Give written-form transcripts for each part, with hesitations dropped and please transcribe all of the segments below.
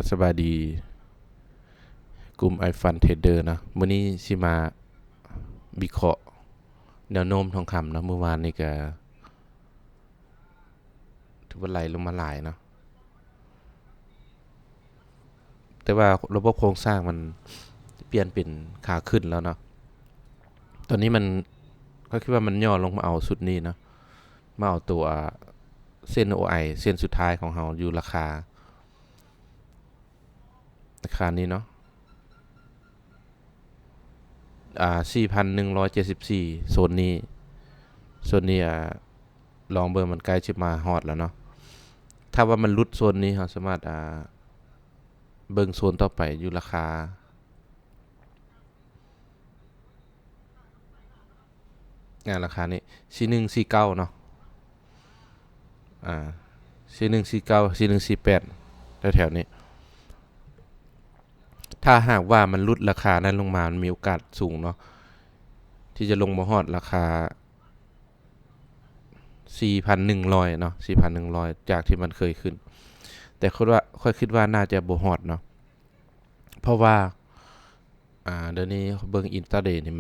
สบายดีกลุ่ม iFund Trader นะมื้อนี้สิมาวิเคราะห์แนวโน้มทองคำนะเมื่อวานนี้ก็ถือว่าไหลลงมาหลายเนาะแต่ว่าระบบโครงสร้างมันเปลี่ยนเป็นขาขึ้นแล้วเนาะตอนนี้มันก็คิดว่ามันย่อลงมาเอาสุดนี้เนาะมาเอาตัวเส้น OI เส้นสุดท้ายของเฮาอยู่ราคานี้เนาะ4,174โซนนี้ลองเบิ่งมันใกล้จะมาฮอดแล้วเนาะถ้าว่ามันหลุดโซนนี้เราสามารถเบิ่งโซนต่อไปอยู่ราคานี้4149เนาะอ่า41494148แถวๆนี้ถ้าหากว่ามันหลุดราคานั้นลงมามันมีโอกาสสูงเนาะที่จะลงมาฮอดราคา4,100เนาะ4,100จากที่มันเคยขึ้นแต่ค่อยคิดว่าน่าจะบ่ฮอดเนาะเพราะว่าเดี๋ยวนี้เบิ่งอินเทอร์เดย์นี่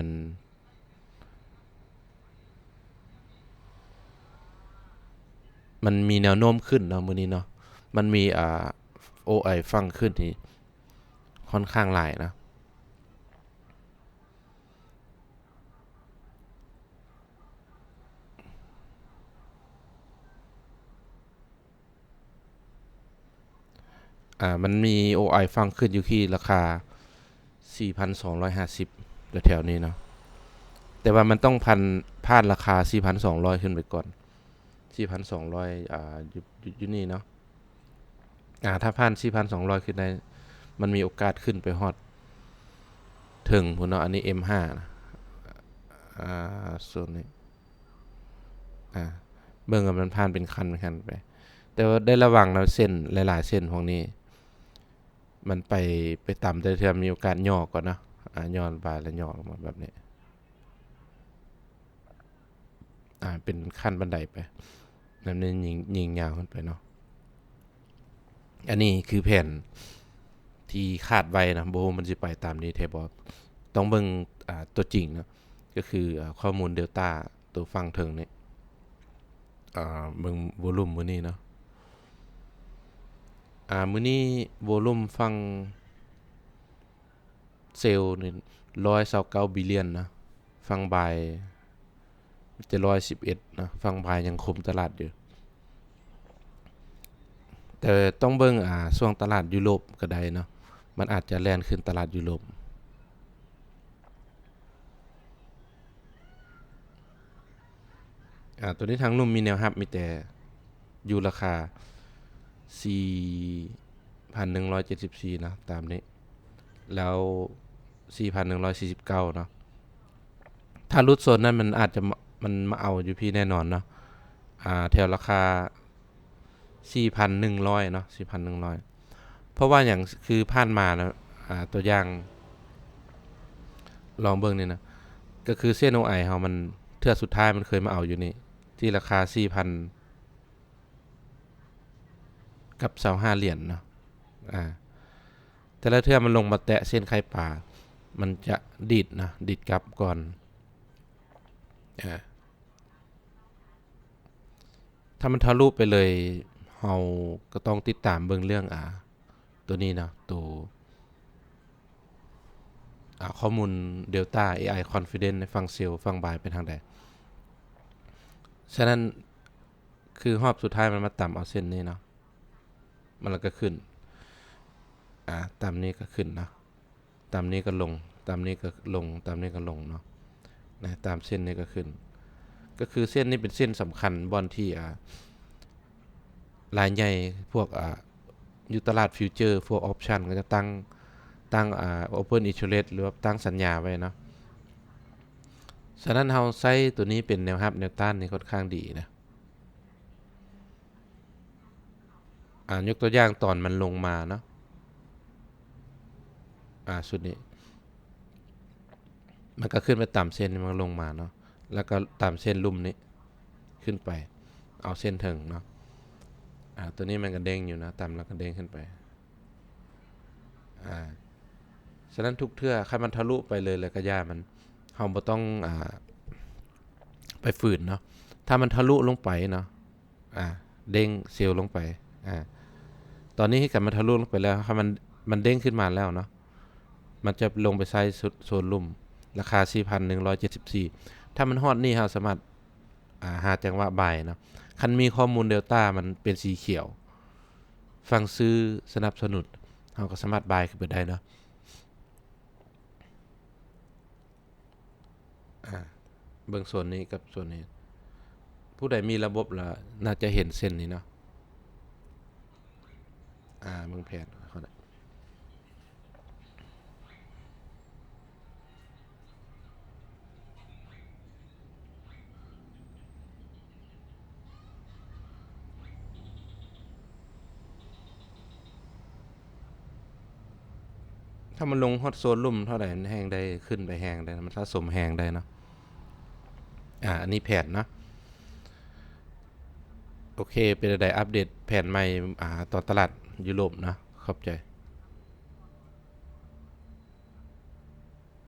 มันมีแนวโน้มขึ้นเนาะมื้อนี้เนาะมันมีOI ฟังขึ้นที่ค่อนข้างหลายนะมันมี OI ฟังขึ้นอยู่ที่ราคา4,250แถวๆนี้เนาะแต่ว่ามันต้องผ่านราคา4,200ขึ้นไปก่อน4,200อยู่นี่เนาะถ้าผ่าน4,200ขึ้นได้มันมีโอกาสขึ้นไปฮอดถึงพุ่นเนาะอันนี้ M5 นะส่วนนี้อ่าเบิ่งว่ามันผ่านเป็นคันไปแต่ว่าได้ระวังนะเส้นหลายๆเส้นพวกนี้มันไปต่ำแต่ถ้ามีโอกาสย่อก่อนเนาะย่อไปแล้วย่อลงมาแบบนี้เป็นขั้นบันไดไปนั่นนี่ยิงยาวขึ้นไปเนาะอันนี้คือแผนที่คาดไว้นะโบมันจะไปตามนี้แทบอต้องเบิ่งตัวจริงนะก็คือข้อมูลเดลต้าตัวฟังเทิงนี่เบิ่งวอลุ่มมื้อนี้เนาะมื้อนี้วอลุ่มฟังเซลล์นี่129บิลเลียนนะฟังบายจะ111นะฟังบายยังคุมตลาดอยู่แต่ต้องเบิ่งช่วงตลาดยุโรปก็ได้เนาะมันอาจจะแล่นขึ้นตลาดยุโรปตัวนี้ทางลุ่มมีแนวรับมีแต่อยู่ราคา4,174นะตามนี้แล้ว4,149เนาะถ้ารุดโซนนั้นมันอาจจะมันมาเอาอยู่พี่แน่นอนเนาะแถวราคา4,100เนาะ4,100เพราะว่าอย่างคือผ่านมานะตัวอย่างลองเบิ่งนี่นะก็คือเส้น OI เฮามันเทื่อสุดท้ายมันเคยมาเอาอยู่นี่ที่ราคา4,000กับ25เหรียญเนาะอ่าแต่ละเทื่อมันลงมาแตะเส้นไข่ปลามันจะดีดนะดีดกลับก่อนอ่าถ้ามันทะลุไปเลยเฮาก็ต้องติดตามเบิ่งเรื่องตัวนี้นะตัวข้อมูล Delta AI Confidence ในฝั่งเซลล์ฝั่งบายเป็นทางใดฉะนั้นคือรอบสุดท้ายมันมาต่ำเอาเส้นนี้เนาะมันก็ขึ้นต่ำนี้ก็ขึ้นนะต่ำนี้ก็ลงต่ำนี้ก็ลงต่ำนี้ก็ลงเนาะนะตามเส้นนี้ก็ขึ้นก็คือเส้นนี้เป็นเส้นสำคัญบอนที่รายใหญ่พวกอยู่ตลาดฟิวเจอร์พวกออปชันก็จะตั้งopen interest หรือว่าตั้งสัญญาไว้เนาะฉะนั้นเฮาใช้ตัวนี้เป็นแนวรับแนวต้านนี่ค่อนข้างดีนะยกตัวอย่างตอนมันลงมาเนาะสุดนี้มันก็ขึ้นไปตามเส้นมันลงมาเนาะแล้วก็ตามเส้นลุ่มนี้ขึ้นไปเอาเส้นถึงเนาะตัวนี้มันก็เด้งอยู่นะตามแล้วก็เด้งขึ้นไป อ่าฉะนั้นทุกเทื่อคันมันทะลุไปเลยแล้วก็ย่ามันเฮาบ่ต้องไปฝืนเนาะถ้ามันทะลุลงไปเนาะเด้งเซลล์ลงไปอ่าตอนนี้ที่กันมันทะลุลงไปแล้วถ้ามันเด้งขึ้นมาแล้วเนาะมันจะลงไปใช้โซนลุ่มราคา 4,174 ถ้ามันฮอดนี่เฮาสามารถหาจังหวะบายเนาะคันมีข้อมูลเดลต้ามันเป็นสีเขียวฟังซื้อสนับสนุนเฮาก็สามารถบายขึ้นไปได้เนาะเบิ่งส่วนนี้กับส่วนนี้ผู้ใดมีระบบแล้วน่าจะเห็นเส้นนี้เนาะเบิ่งแผนเขาได้ถ้ามันลงฮอดโซนลุ่มเท่าใดมันแห้งได้ขึ้นไปแห้งได้มันสะสมแห้งได้เนาะอันนี้แผนเนาะโอเคเป็นใดอัปเดตแผนใหม่ต่อตลาดยุโรปนะขอบใจ